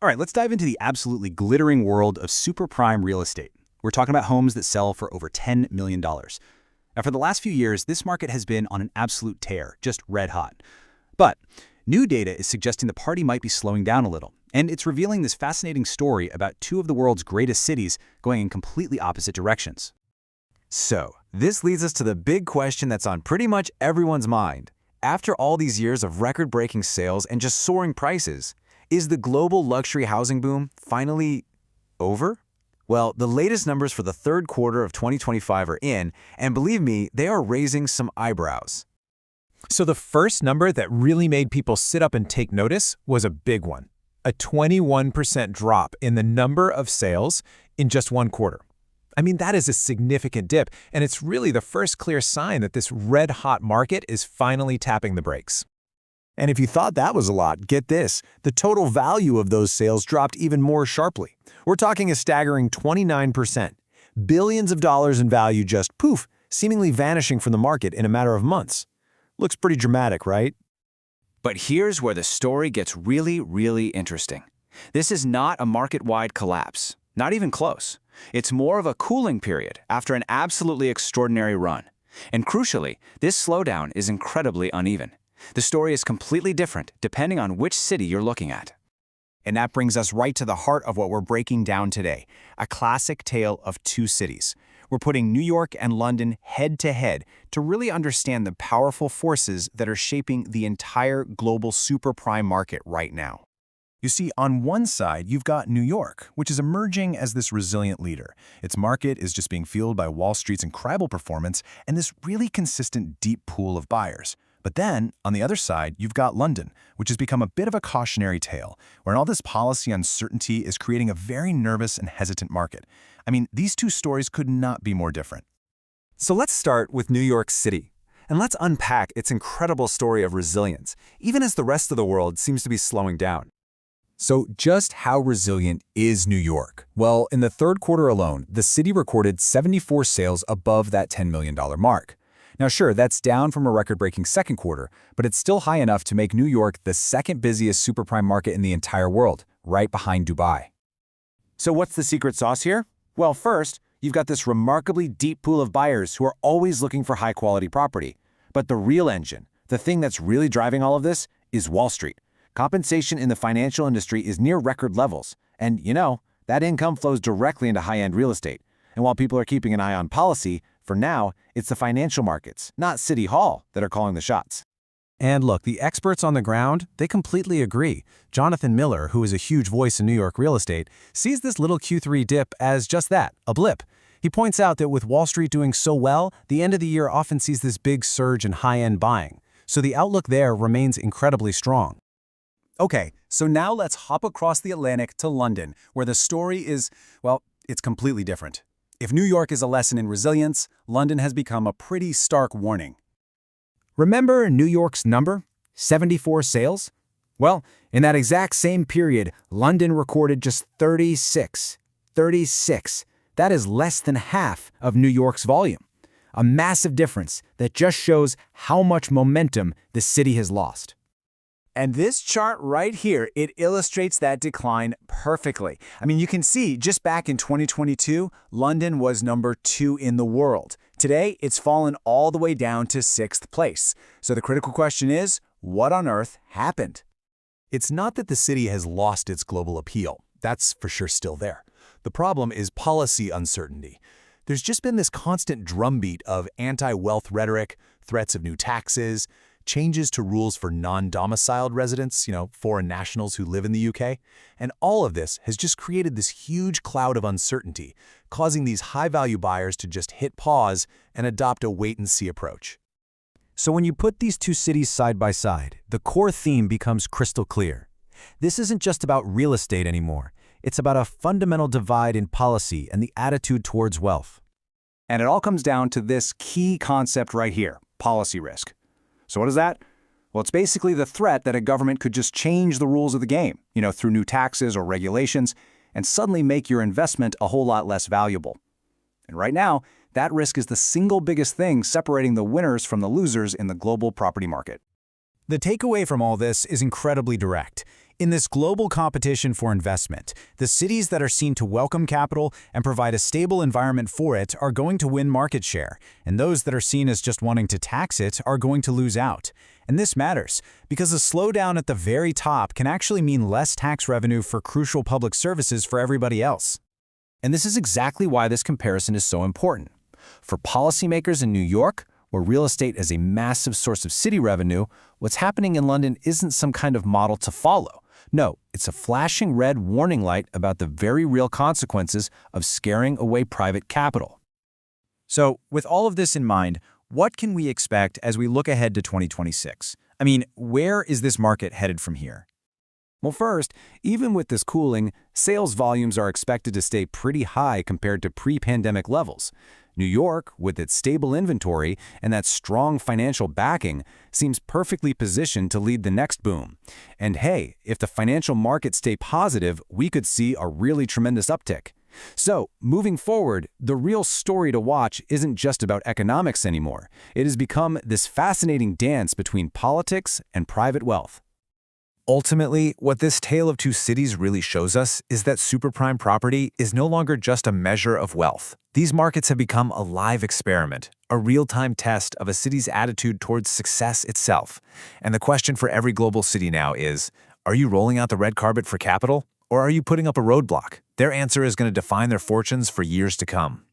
All right, let's dive into the absolutely glittering world of super prime real estate. We're talking about homes that sell for over $10 million. Now, for the last few years, this market has been on an absolute tear, just red hot. But new data is suggesting the party might be slowing down a little, and it's revealing this fascinating story about two of the world's greatest cities going in completely opposite directions. So, this leads us to the big question that's on pretty much everyone's mind. After all these years of record-breaking sales and just soaring prices, is the global luxury housing boom finally over? Well, the latest numbers for the third quarter of 2025 are in, and believe me, they are raising some eyebrows. So the first number that really made people sit up and take notice was a big one. A 21% drop in the number of sales in just one quarter. I mean, that is a significant dip, and it's really the first clear sign that this red-hot market is finally tapping the brakes. And if you thought that was a lot, get this. The total value of those sales dropped even more sharply. We're talking a staggering 29%. Billions of dollars in value just poof, seemingly vanishing from the market in a matter of months. Looks pretty dramatic, right? But here's where the story gets really, really interesting. This is not a market-wide collapse, not even close. It's more of a cooling period after an absolutely extraordinary run. And crucially, this slowdown is incredibly uneven. The story is completely different depending on which city you're looking at. And that brings us right to the heart of what we're breaking down today, a classic tale of two cities. We're putting New York and London head-to-head to really understand the powerful forces that are shaping the entire global super prime market right now. You see, on one side, you've got New York, which is emerging as this resilient leader. Its market is just being fueled by Wall Street's incredible performance and this really consistent deep pool of buyers. But then, on the other side, you've got London, which has become a bit of a cautionary tale, where all this policy uncertainty is creating a very nervous and hesitant market. I mean, these two stories could not be more different. So let's start with New York City, and let's unpack its incredible story of resilience, even as the rest of the world seems to be slowing down. So just how resilient is New York? Well, in the third quarter alone, the city recorded 74 sales above that $10 million mark. Now sure, that's down from a record-breaking second quarter, but it's still high enough to make New York the second busiest super prime market in the entire world, right behind Dubai. So what's the secret sauce here? Well, first, you've got this remarkably deep pool of buyers who are always looking for high-quality property. But the real engine, the thing that's really driving all of this, is Wall Street. Compensation in the financial industry is near record levels, and that income flows directly into high-end real estate. And while people are keeping an eye on policy, for now, it's the financial markets, not City Hall, that are calling the shots. And look, the experts on the ground, they completely agree. Jonathan Miller, who is a huge voice in New York real estate, sees this little Q3 dip as just that, a blip. He points out that with Wall Street doing so well, the end of the year often sees this big surge in high-end buying. So the outlook there remains incredibly strong. Okay, so now let's hop across the Atlantic to London, where the story is, well, it's completely different. If New York is a lesson in resilience, London has become a pretty stark warning. Remember New York's number? 74 sales? Well, in that exact same period, London recorded just 36. 36. That is less than half of New York's volume. A massive difference that just shows how much momentum the city has lost. And this chart right here, it illustrates that decline perfectly. I mean, you can see just back in 2022, London was number 2 in the world. Today, it's fallen all the way down to 6th place. So the critical question is, what on earth happened? It's not that the city has lost its global appeal. That's for sure still there. The problem is policy uncertainty. There's just been this constant drumbeat of anti-wealth rhetoric, threats of new taxes, changes to rules for non-domiciled residents, foreign nationals who live in the UK. And all of this has just created this huge cloud of uncertainty, causing these high-value buyers to just hit pause and adopt a wait-and-see approach. So when you put these two cities side by side, the core theme becomes crystal clear. This isn't just about real estate anymore. It's about a fundamental divide in policy and the attitude towards wealth. And it all comes down to this key concept right here, policy risk. So what is that? Well, it's basically the threat that a government could just change the rules of the game, through new taxes or regulations, and suddenly make your investment a whole lot less valuable. And right now, that risk is the single biggest thing separating the winners from the losers in the global property market. The takeaway from all this is incredibly direct. In this global competition for investment, the cities that are seen to welcome capital and provide a stable environment for it are going to win market share, and those that are seen as just wanting to tax it are going to lose out. And this matters, because a slowdown at the very top can actually mean less tax revenue for crucial public services for everybody else. And this is exactly why this comparison is so important. For policymakers in New York, where real estate is a massive source of city revenue, what's happening in London isn't some kind of model to follow. No, it's a flashing red warning light about the very real consequences of scaring away private capital. So, with all of this in mind, what can we expect as we look ahead to 2026? I mean, where is this market headed from here? Well, first, even with this cooling, sales volumes are expected to stay pretty high compared to pre-pandemic levels. New York, with its stable inventory and that strong financial backing, seems perfectly positioned to lead the next boom. And hey, if the financial markets stay positive, we could see a really tremendous uptick. So, moving forward, the real story to watch isn't just about economics anymore. It has become this fascinating dance between politics and private wealth. Ultimately, what this tale of two cities really shows us is that superprime property is no longer just a measure of wealth. These markets have become a live experiment, a real-time test of a city's attitude towards success itself. And the question for every global city now is, are you rolling out the red carpet for capital, or are you putting up a roadblock? Their answer is going to define their fortunes for years to come.